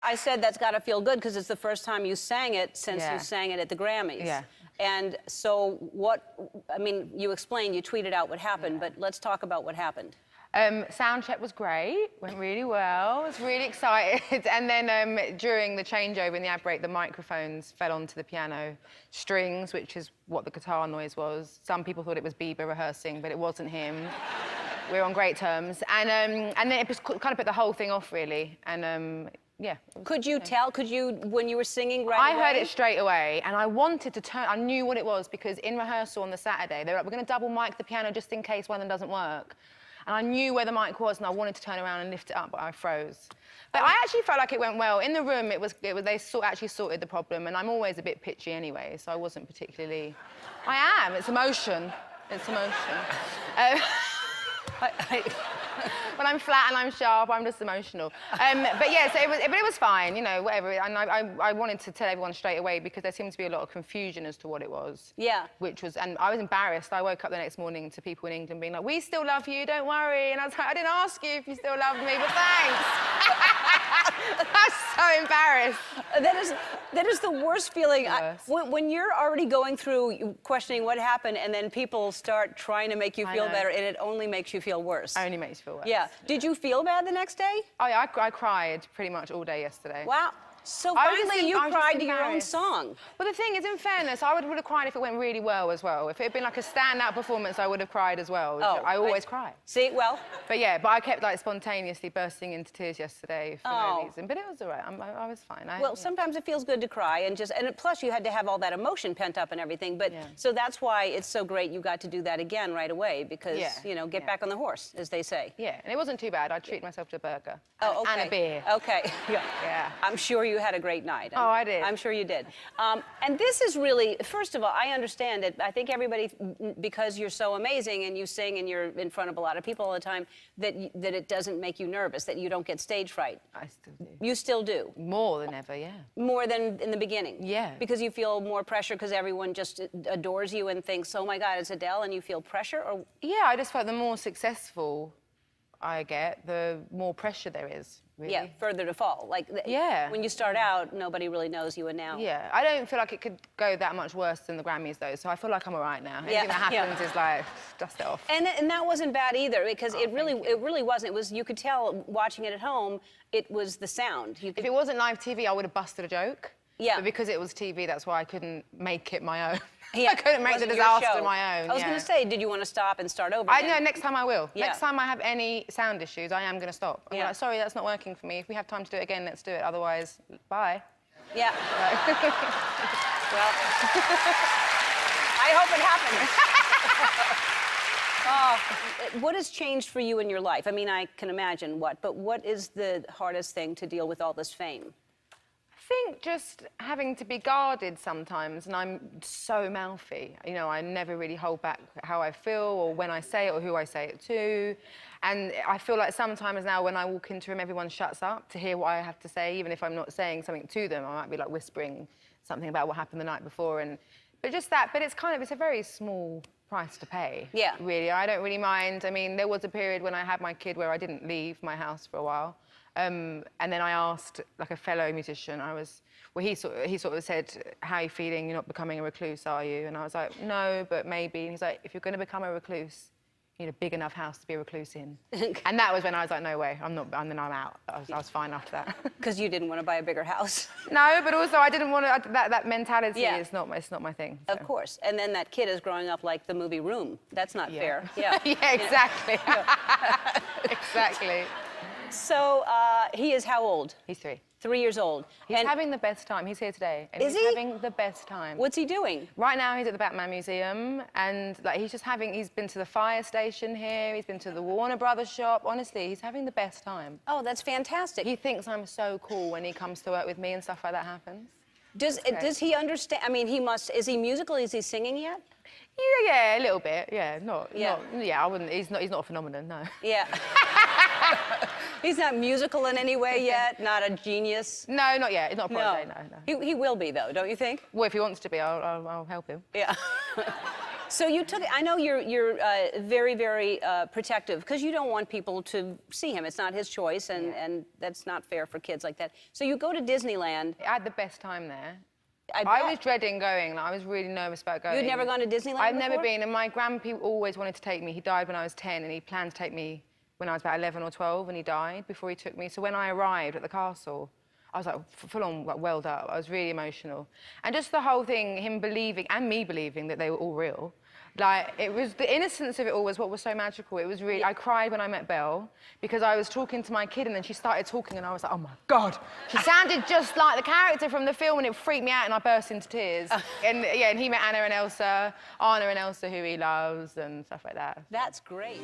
I said that's got to feel good because it's the first time you sang it since you sang it at the Grammys. Yeah. And so I mean, you explained, you tweeted out what happened, but let's talk about what happened. Sound check was great, went really well. I was really excited. And then during the changeover in the ad break, the microphones fell onto the piano strings, which is what the guitar noise was. Some people thought it was Bieber rehearsing, but it wasn't him. We're on great terms. And then it just kind of put the whole thing off, really. And yeah. Could you tell, when you were singing right away? I heard it straight away, and I wanted to turn, I knew what it was, because in rehearsal on the Saturday, they were like, we're going to double mic the piano just in case one of them doesn't work. And I knew where the mic was, and I wanted to turn around and lift it up, but I froze. But I actually felt like it went well. In the room, they actually sorted the problem, and I'm always a bit pitchy anyway, so I wasn't particularly... I am, it's emotion. It's emotion. When I'm flat and I'm sharp, I'm just emotional. But yeah, so it was fine, you know, whatever. And I wanted to tell everyone straight away because there seemed to be a lot of confusion as to what it was. Yeah. And I was embarrassed. I woke up the next morning to people in England being like, we still love you, don't worry. And I was like, I didn't ask you if you still loved me, but thanks. I was so embarrassed. That is the worst feeling. Yes. When you're already going through questioning what happened and then people start trying to make you feel better and it only makes you feel worse. It only makes you feel worse. Yeah. Did you feel bad the next day? I cried pretty much all day yesterday. Wow. So finally you cried to your own song. Well, the thing is, in fairness, I would have cried if it went really well as well. If it had been like a standout performance, I would have cried as well. Oh, I always cry. See, well. But yeah, I kept like spontaneously bursting into tears yesterday for no reason. But it was all right. I was fine. Well, sometimes it feels good to cry and plus you had to have all that emotion pent up and everything. But so that's why it's so great you got to do that again right away because, you know, get back on the horse, as they say. Yeah, and it wasn't too bad. I treated myself to a burger. Oh, okay. And a beer. Okay. Yeah. I'm sure you had a great night. Oh, I did. I'm sure you did. And this is really, first of all, I understand it. I think everybody, because you're so amazing and you sing and you're in front of a lot of people all the time, that it doesn't make you nervous, that you don't get stage fright. I still do. You still do? More than ever, yeah. More than in the beginning? Yeah. Because you feel more pressure because everyone just adores you and thinks, oh my God, it's Adele, and you feel pressure? Or... Yeah, I just felt the more successful I get, the more pressure there is. Really. Yeah, further to fall. Like, when you start out, nobody really knows you, and now... Yeah, I don't feel like it could go that much worse than the Grammys, though, so I feel like I'm all right now. Anything that happens is like, dust it off. And that wasn't bad either, because it really wasn't. It was, you could tell, watching it at home, it was the sound. If it wasn't live TV, I would have busted a joke. Yeah. But because it was TV, that's why I couldn't make it my own. Yeah, I couldn't make the disaster my own. I was going to say, did you want to stop and start over? No, next time I will. Yeah. Next time I have any sound issues, I am going to stop. I'm like, sorry, that's not working for me. If we have time to do it again, let's do it. Otherwise, bye. Yeah. Well, I hope it happens. What has changed for you in your life? I mean, I can imagine but what is the hardest thing to deal with all this fame? I think just having to be guarded sometimes, and I'm so mouthy. You know, I never really hold back how I feel or when I say it or who I say it to. And I feel like sometimes now when I walk into a room, everyone shuts up to hear what I have to say, even if I'm not saying something to them. I might be like whispering something about what happened the night before. But just that, but it's a very small price to pay. Yeah. Really, I don't really mind. I mean, there was a period when I had my kid where I didn't leave my house for a while. And then I asked, like, a fellow musician, he sort of said, how are you feeling? You're not becoming a recluse, are you? And I was like, no, but maybe. And he's like, if you're going to become a recluse, you need a big enough house to be a recluse in. And that was when I was like, no way, I'm not, and then I'm out. I was fine after that. Because you didn't want to buy a bigger house. No, but also I didn't want to, that mentality is not my thing. So. Of course. And then that kid is growing up like the movie Room. That's not fair. Yeah. Yeah, exactly. Exactly. So he is how old? He's 3. 3 years old. He's having the best time. He's here today. And is he? He's having the best time. What's he doing? Right now, he's at the Batman Museum, and like he's been to the fire station here, he's been to the Warner Brothers shop. Honestly, he's having the best time. Oh, that's fantastic. He thinks I'm so cool when he comes to work with me and stuff like that happens. Does he understand? I mean, is he musical? Is he singing yet? Yeah, a little bit. Yeah, I wouldn't. He's not a phenomenon, no. Yeah. He's not musical in any way yet. Not a genius. No, not yet. It's not a prodigy. No. He will be though, don't you think? Well, if he wants to be, I'll help him. Yeah. So you took. I know you're very, very protective because you don't want people to see him. It's not his choice, and that's not fair for kids like that. So you go to Disneyland. I had the best time there. I was dreading going. Like, I was really nervous about going. You'd never gone to Disneyland I've before? never been, and my grandpa always wanted to take me. He died when I was 10, and he planned to take me when I was about 11 or 12, and he died before he took me. So when I arrived at the castle, I was like full on like, welled up. I was really emotional. And just the whole thing, him believing, and me believing that they were all real. Like, it was, the innocence of it all was what was so magical. It was really, I cried when I met Belle because I was talking to my kid and then she started talking and I was like, oh my God. She sounded just like the character from the film and it freaked me out and I burst into tears. And yeah, and he met Anna and Elsa, who he loves and stuff like that. That's great.